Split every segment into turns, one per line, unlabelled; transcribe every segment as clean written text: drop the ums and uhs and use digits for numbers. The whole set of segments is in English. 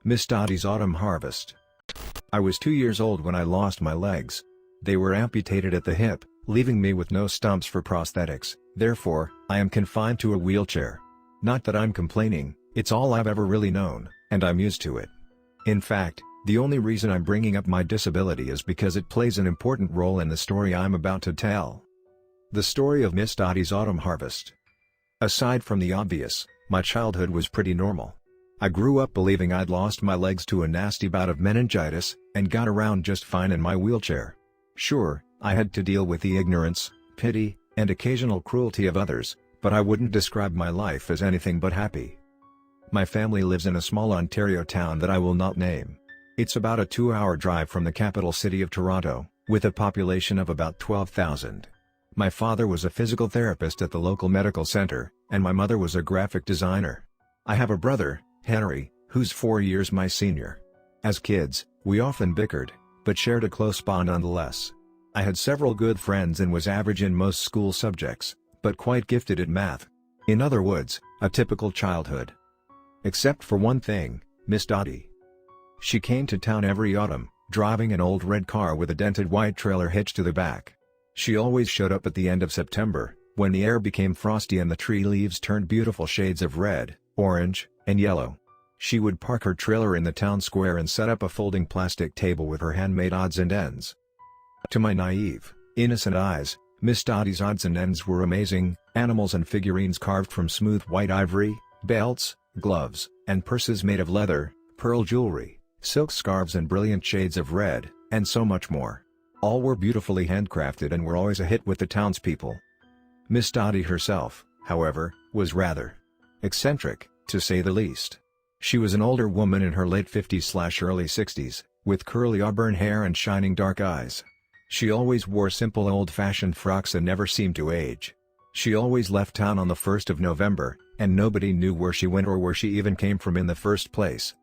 Miss Dottie's Autumn Harvest. I was 2 years old when I lost my legs. They were amputated at the hip, leaving me with no stumps for prosthetics, therefore, I am confined to a wheelchair. Not that I'm complaining, it's all I've ever really known, and I'm used to it. In fact, the only reason I'm bringing up my disability is because it plays an important role in the story I'm about to tell. The story of Miss Dottie's Autumn Harvest. Aside from the obvious, my childhood was pretty normal. I grew up believing I'd lost my legs to a nasty bout of meningitis, and got around just fine in my wheelchair. Sure, I had to deal with the ignorance, pity, and occasional cruelty of others, but I wouldn't describe my life as anything but happy. My family lives in a small Ontario town that I will not name. It's about a 2-hour drive from the capital city of Toronto, with a population of about 12,000. My father was a physical therapist at the local medical center, and my mother was a graphic designer. I have a brother, Henry, who's 4 years my senior. As kids, we often bickered, but shared a close bond nonetheless. I had several good friends and was average in most school subjects, but quite gifted at math. In other words, a typical childhood. Except for one thing, Miss Dottie. She came to town every autumn, driving an old red car with a dented white trailer hitched to the back. She always showed up at the end of September, when the air became frosty and the tree leaves turned beautiful shades of red, orange, and yellow. She would park her trailer in the town square and set up a folding plastic table with her handmade odds and ends. To my naive, innocent eyes, Miss Dottie's odds and ends were amazing: animals and figurines carved from smooth white ivory, belts, gloves, and purses made of leather, pearl jewelry, silk scarves and brilliant shades of red, and so much more. All were beautifully handcrafted and were always a hit with the townspeople. Miss Dottie herself, however, was rather eccentric, to say the least. She was an older woman in her late 50s/early 60s, with curly auburn hair and shining dark eyes. She always wore simple old-fashioned frocks and never seemed to age. She always left town on the 1st of November, and nobody knew where she went or where she even came from in the first place.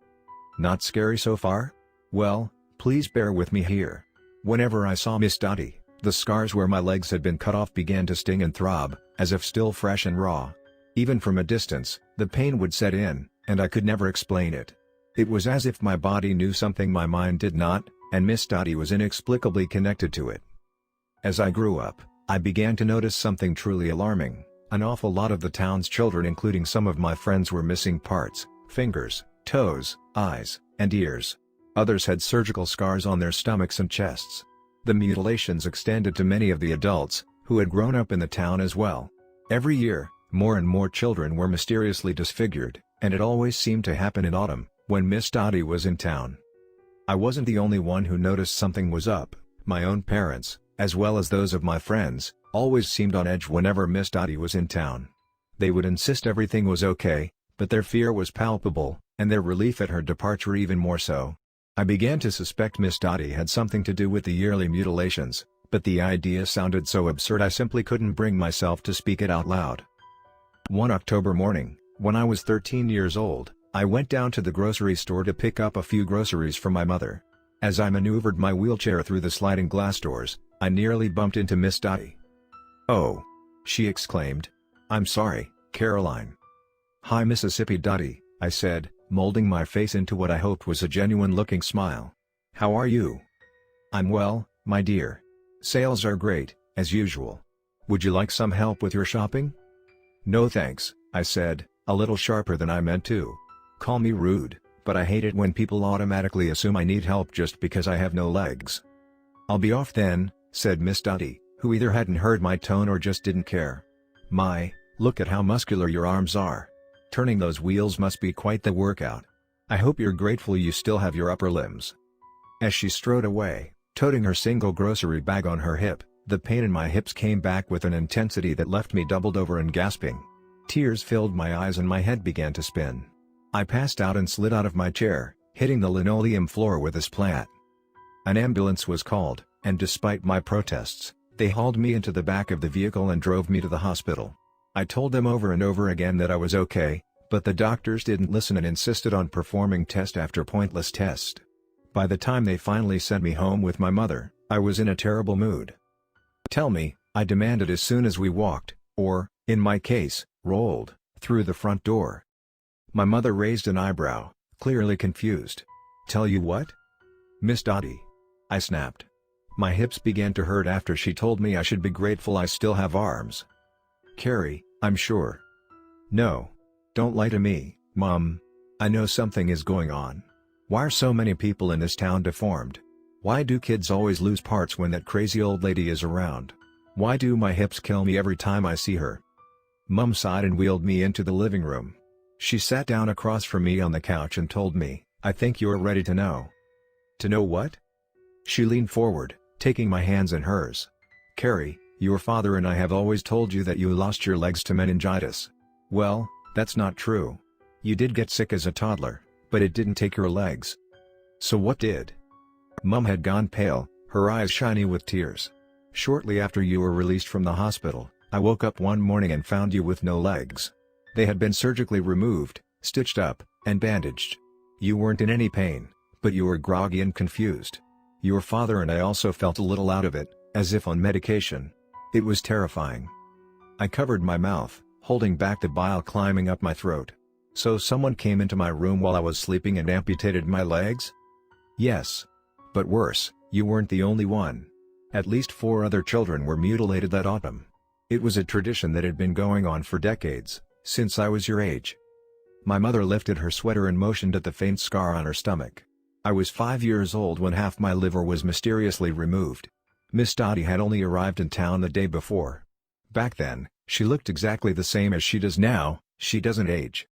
Not scary so far? Well, please bear with me here. Whenever I saw Miss Dottie, the scars where my legs had been cut off began to sting and throb, as if still fresh and raw. Even from a distance, the pain would set in, and I could never explain it. It was as if my body knew something my mind did not, and Miss Dottie was inexplicably connected to it. As I grew up, I began to notice something truly alarming. An awful lot of the town's children, including some of my friends, were missing parts: fingers, toes, eyes, and ears. Others had surgical scars on their stomachs and chests. The mutilations extended to many of the adults, who had grown up in the town as well. Every year, more and more children were mysteriously disfigured, and it always seemed to happen in autumn, when Miss Dottie was in town. I wasn't the only one who noticed something was up. My own parents, as well as those of my friends, always seemed on edge whenever Miss Dottie was in town. They would insist everything was okay, but their fear was palpable, and their relief at her departure even more so. I began to suspect Miss Dottie had something to do with the yearly mutilations, but the idea sounded so absurd I simply couldn't bring myself to speak it out loud. One October morning, when I was 13 years old, I went down to the grocery store to pick up a few groceries for my mother. As I maneuvered my wheelchair through the sliding glass doors, I nearly bumped into Miss Dottie. "Oh!" she exclaimed. "I'm sorry, Caroline." "Hi Mississippi Dottie," I said, molding my face into what I hoped was a genuine-looking smile. "How are you?" "I'm well, my dear. Sales are great, as usual. Would you like some help with your shopping?" "No thanks," I said, a little sharper than I meant to. Call me rude, but I hate it when people automatically assume I need help just because I have no legs. "I'll be off then," said Miss Dottie, who either hadn't heard my tone or just didn't care. "My, look at how muscular your arms are. Turning those wheels must be quite the workout. I hope you're grateful you still have your upper limbs." As she strode away, toting her single grocery bag on her hip, the pain in my hips came back with an intensity that left me doubled over and gasping. Tears filled my eyes and my head began to spin. I passed out and slid out of my chair, hitting the linoleum floor with a splat. An ambulance was called, and despite my protests, they hauled me into the back of the vehicle and drove me to the hospital. I told them over and over again that I was okay, but the doctors didn't listen and insisted on performing test after pointless test. By the time they finally sent me home with my mother, I was in a terrible mood. "Tell me," I demanded as soon as we walked, or, in my case, rolled, through the front door. My mother raised an eyebrow, clearly confused. "Tell you what? Miss Dottie," I snapped. My hips began to hurt after she told me I should be grateful I still have arms. "Carrie, I'm sure." "No. Don't lie to me, Mom. I know something is going on. Why are so many people in this town deformed? Why do kids always lose parts when that crazy old lady is around? Why do my hips kill me every time I see her?" Mom sighed and wheeled me into the living room. She sat down across from me on the couch and told me, "I think you're ready to know." "To know what?" She leaned forward, taking my hands in hers. "Carrie, your father and I have always told you that you lost your legs to meningitis. Well, that's not true. You did get sick as a toddler, but it didn't take your legs." "So what did?" Mom had gone pale, her eyes shiny with tears. "Shortly after you were released from the hospital, I woke up one morning and found you with no legs. They had been surgically removed, stitched up, and bandaged. You weren't in any pain, but you were groggy and confused. Your father and I also felt a little out of it, as if on medication. It was terrifying." I covered my mouth, holding back the bile climbing up my throat. "So someone came into my room while I was sleeping and amputated my legs?" "Yes. But worse, you weren't the only one. At least 4 other children were mutilated that autumn. It was a tradition that had been going on for decades, since I was your age." My mother lifted her sweater and motioned at the faint scar on her stomach. "I was 5 years old when half my liver was mysteriously removed. Miss Dottie had only arrived in town the day before. Back then, she looked exactly the same as she does now. She doesn't age."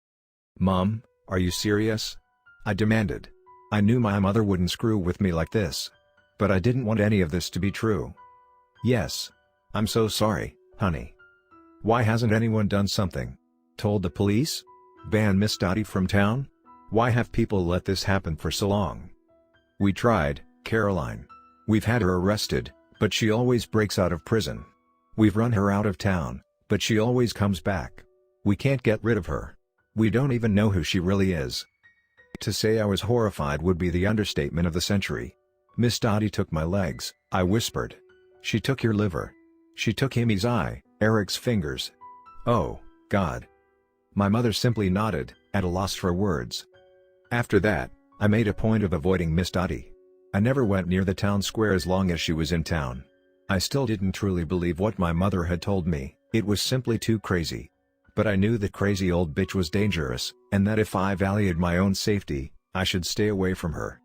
"Mom, are you serious?" I demanded. I knew my mother wouldn't screw with me like this. But I didn't want any of this to be true. "Yes. I'm so sorry, honey." "Why hasn't anyone done something? Told the police? Banned Miss Dottie from town? Why have people let this happen for so long?" "We tried, Caroline. We've had her arrested, but she always breaks out of prison. We've run her out of town, but she always comes back. We can't get rid of her. We don't even know who she really is." To say I was horrified would be the understatement of the century. "Miss Dottie took my legs," I whispered. "She took your liver. She took Amy's eye, Eric's fingers." "Oh, God." My mother simply nodded, at a loss for words. After that, I made a point of avoiding Miss Dottie. I never went near the town square as long as she was in town. I still didn't truly believe what my mother had told me, it was simply too crazy. But I knew the crazy old bitch was dangerous, and that if I valued my own safety, I should stay away from her.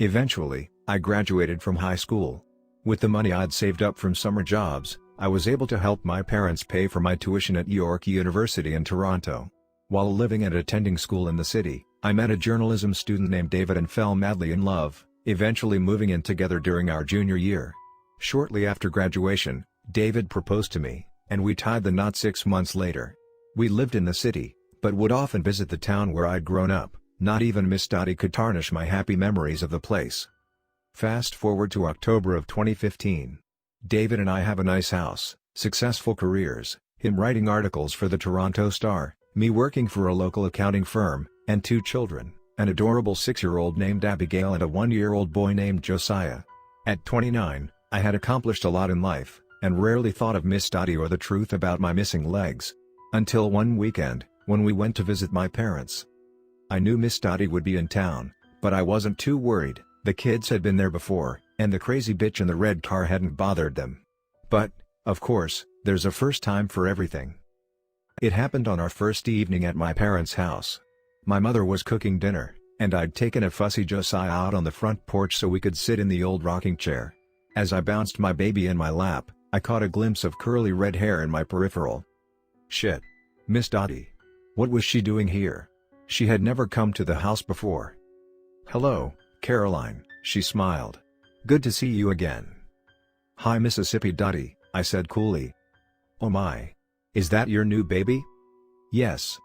Eventually, I graduated from high school. With the money I'd saved up from summer jobs, I was able to help my parents pay for my tuition at York University in Toronto. While living and attending school in the city, I met a journalism student named David and fell madly in love, eventually moving in together during our junior year. Shortly after graduation, David proposed to me, and we tied the knot 6 months later. We lived in the city, but would often visit the town where I'd grown up. Not even Miss Dottie could tarnish my happy memories of the place. Fast forward to October of 2015. David and I have a nice house, successful careers, him writing articles for the Toronto Star, me working for a local accounting firm, and 2 children, an adorable 6-year-old named Abigail and a 1-year-old boy named Josiah. At 29, I had accomplished a lot in life, and rarely thought of Miss Dottie or the truth about my missing legs. Until one weekend, when we went to visit my parents. I knew Miss Dottie would be in town, but I wasn't too worried. The kids had been there before, and the crazy bitch in the red car hadn't bothered them. But, of course, there's a first time for everything. It happened on our first evening at my parents' house. My mother was cooking dinner, and I'd taken a fussy Josiah out on the front porch so we could sit in the old rocking chair. As I bounced my baby in my lap, I caught a glimpse of curly red hair in my peripheral. Shit. Miss Dottie. What was she doing here? She had never come to the house before. "Hello, Caroline," she smiled. "Good to see you again." "Hi Mississippi Dottie," I said coolly. "Oh my. Is that your new baby?" "Yes."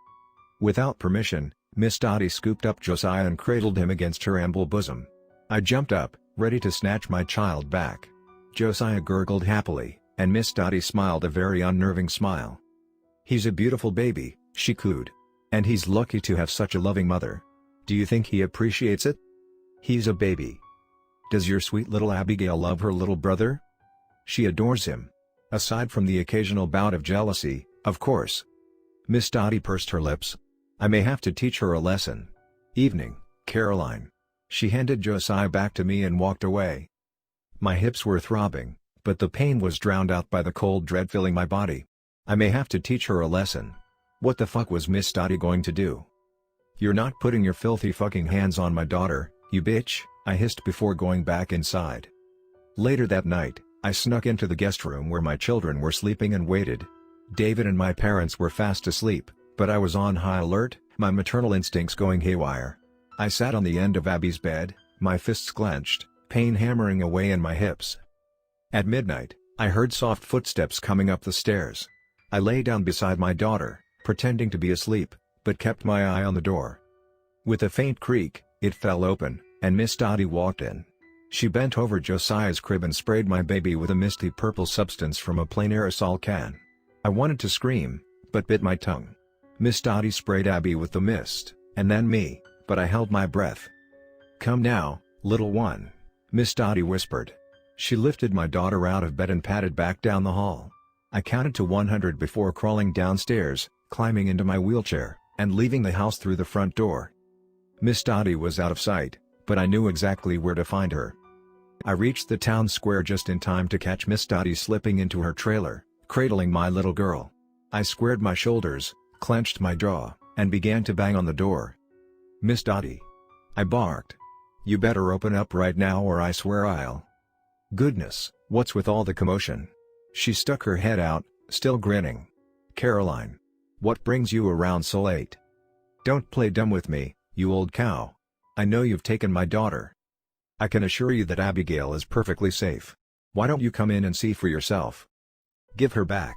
Without permission, Miss Dottie scooped up Josiah and cradled him against her ample bosom. I jumped up, ready to snatch my child back. Josiah gurgled happily, and Miss Dottie smiled a very unnerving smile. "He's a beautiful baby," she cooed. "And he's lucky to have such a loving mother. Do you think he appreciates it?" "He's a baby." "Does your sweet little Abigail love her little brother?" "She adores him. Aside from the occasional bout of jealousy, of course." Miss Dottie pursed her lips. "I may have to teach her a lesson." Evening, Caroline. She handed Josiah back to me and walked away. My hips were throbbing, but the pain was drowned out by the cold dread filling my body. I may have to teach her a lesson. What the fuck was Miss Dottie going to do? "You're not putting your filthy fucking hands on my daughter, you bitch," I hissed before going back inside. Later that night, I snuck into the guest room where my children were sleeping and waited. David and my parents were fast asleep, but I was on high alert, my maternal instincts going haywire. I sat on the end of Abby's bed, my fists clenched, pain hammering away in my hips. At midnight, I heard soft footsteps coming up the stairs. I lay down beside my daughter, pretending to be asleep, but kept my eye on the door. With a faint creak, it fell open, and Miss Dottie walked in. She bent over Josiah's crib and sprayed my baby with a misty purple substance from a plain aerosol can. I wanted to scream, but bit my tongue. Miss Dottie sprayed Abby with the mist, and then me, but I held my breath. "Come now, little one," Miss Dottie whispered. She lifted my daughter out of bed and patted back down the hall. I counted to 100 before crawling downstairs, climbing into my wheelchair, and leaving the house through the front door. Miss Dottie was out of sight, but I knew exactly where to find her. I reached the town square just in time to catch Miss Dottie slipping into her trailer, cradling my little girl. I squared my shoulders, clenched my jaw, and began to bang on the door. "Miss Dottie," I barked. "You better open up right now or I swear I'll..." "Goodness, what's with all the commotion?" She stuck her head out, still grinning. "Caroline. What brings you around so late? Don't play dumb with me, you old cow. I know you've taken my daughter. I can assure you that Abigail is perfectly safe. Why don't you come in and see for yourself?" "Give her back,"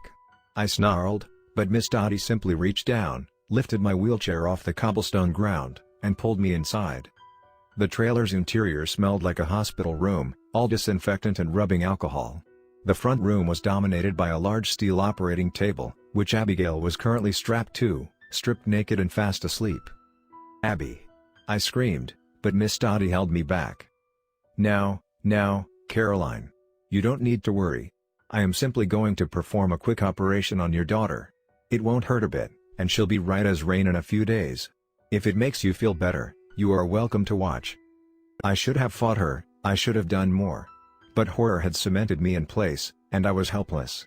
I snarled, but Miss Dottie simply reached down, lifted my wheelchair off the cobblestone ground, and pulled me inside. The trailer's interior smelled like a hospital room, all disinfectant and rubbing alcohol. The front room was dominated by a large steel operating table, which Abigail was currently strapped to, stripped naked and fast asleep. "Abby!" I screamed, but Miss Dottie held me back. Now, Caroline. You don't need to worry. I am simply going to perform a quick operation on your daughter. It won't hurt a bit, and she'll be right as rain in a few days. If it makes you feel better, you are welcome to watch." I should have fought her, I should have done more. But horror had cemented me in place, and I was helpless.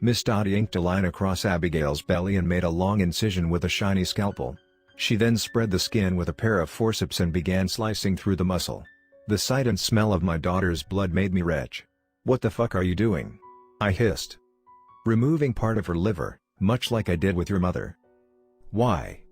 Miss Dottie inked a line across Abigail's belly and made a long incision with a shiny scalpel. She then spread the skin with a pair of forceps and began slicing through the muscle. The sight and smell of my daughter's blood made me retch. "What the fuck are you doing?" I hissed. "Removing part of her liver, much like I did with your mother." "Why?"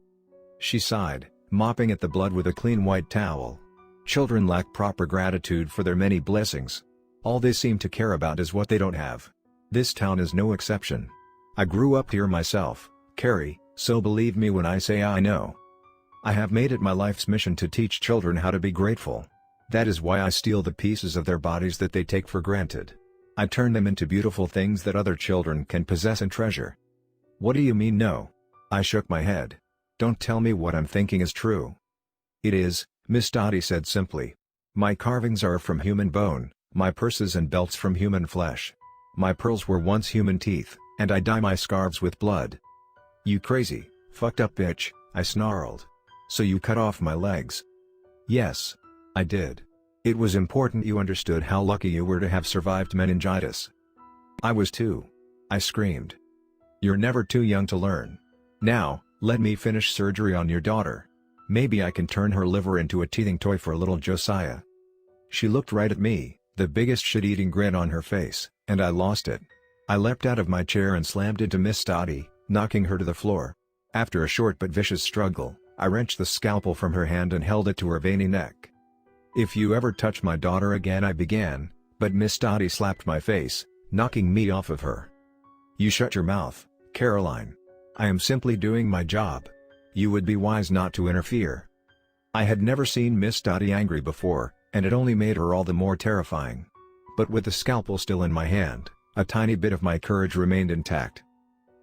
She sighed, mopping at the blood with a clean white towel. "Children lack proper gratitude for their many blessings. All they seem to care about is what they don't have. This town is no exception. I grew up here myself, Carrie, so believe me when I say I know. I have made it my life's mission to teach children how to be grateful. That is why I steal the pieces of their bodies that they take for granted. I turn them into beautiful things that other children can possess and treasure." "What do you mean no?" I shook my head. "Don't tell me what I'm thinking is true." "It is," Miss Dottie said simply. "My carvings are from human bone, my purses and belts from human flesh. My pearls were once human teeth, and I dye my scarves with blood." "You crazy, fucked up bitch," I snarled. "So you cut off my legs?" "Yes. I did. It was important you understood how lucky you were to have survived meningitis." "I was too," I screamed. "You're never too young to learn. Now, let me finish surgery on your daughter. Maybe I can turn her liver into a teething toy for little Josiah." She looked right at me, the biggest shit-eating grin on her face, and I lost it. I leapt out of my chair and slammed into Miss Dottie, knocking her to the floor. After a short but vicious struggle, I wrenched the scalpel from her hand and held it to her veiny neck. "If you ever touch my daughter again," I began, but Miss Dottie slapped my face, knocking me off of her. "You shut your mouth, Caroline. I am simply doing my job. You would be wise not to interfere." I had never seen Miss Dottie angry before, and it only made her all the more terrifying. But with the scalpel still in my hand, a tiny bit of my courage remained intact.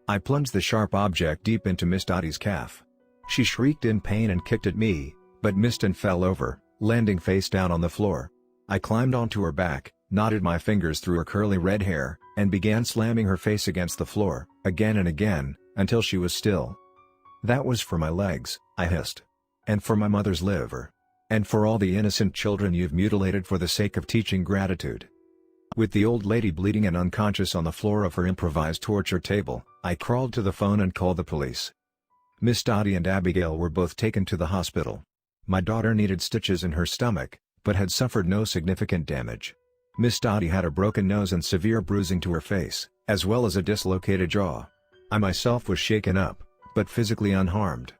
I plunged the sharp object deep into Miss Dottie's calf. She shrieked in pain and kicked at me, but missed and fell over, landing face down on the floor. I climbed onto her back, knotted my fingers through her curly red hair, and began slamming her face against the floor, again and again, until she was still. "That was for my legs," I hissed. And for my mother's liver. And for all the innocent children you've mutilated for the sake of teaching gratitude. With the old lady bleeding and unconscious on the floor of her improvised torture table, I crawled to the phone and called the police. Miss Dottie and Abigail were both taken to the hospital. My daughter needed stitches in her stomach, but had suffered no significant damage. Miss Dottie had a broken nose and severe bruising to her face, as well as a dislocated jaw. I myself was shaken up, but physically unharmed.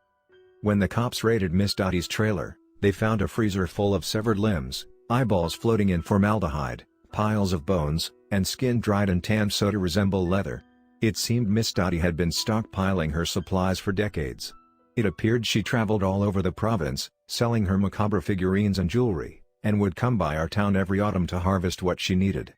When the cops raided Miss Dottie's trailer, they found a freezer full of severed limbs, eyeballs floating in formaldehyde, piles of bones, and skin dried and tanned so to resemble leather. It seemed Miss Dottie had been stockpiling her supplies for decades. It appeared she traveled all over the province, selling her macabre figurines and jewelry, and would come by our town every autumn to harvest what she needed.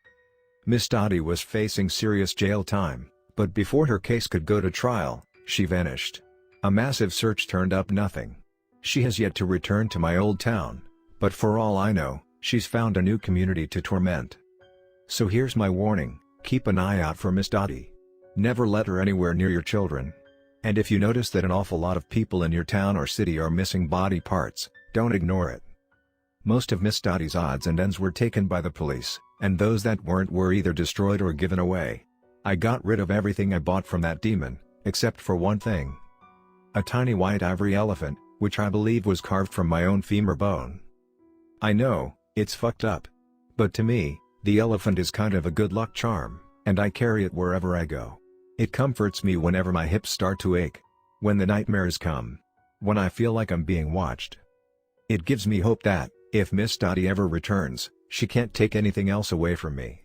Miss Dottie was facing serious jail time, but before her case could go to trial, she vanished. A massive search turned up nothing. She has yet to return to my old town, but for all I know, she's found a new community to torment. So here's my warning, keep an eye out for Miss Dottie. Never let her anywhere near your children. And if you notice that an awful lot of people in your town or city are missing body parts, don't ignore it. Most of Miss Dottie's odds and ends were taken by the police, and those that weren't were either destroyed or given away. I got rid of everything I bought from that demon, except for one thing. A tiny white ivory elephant, which I believe was carved from my own femur bone. I know, it's fucked up. But to me, the elephant is kind of a good luck charm, and I carry it wherever I go. It comforts me whenever my hips start to ache. When the nightmares come. When I feel like I'm being watched. It gives me hope that, if Miss Dottie ever returns, she can't take anything else away from me.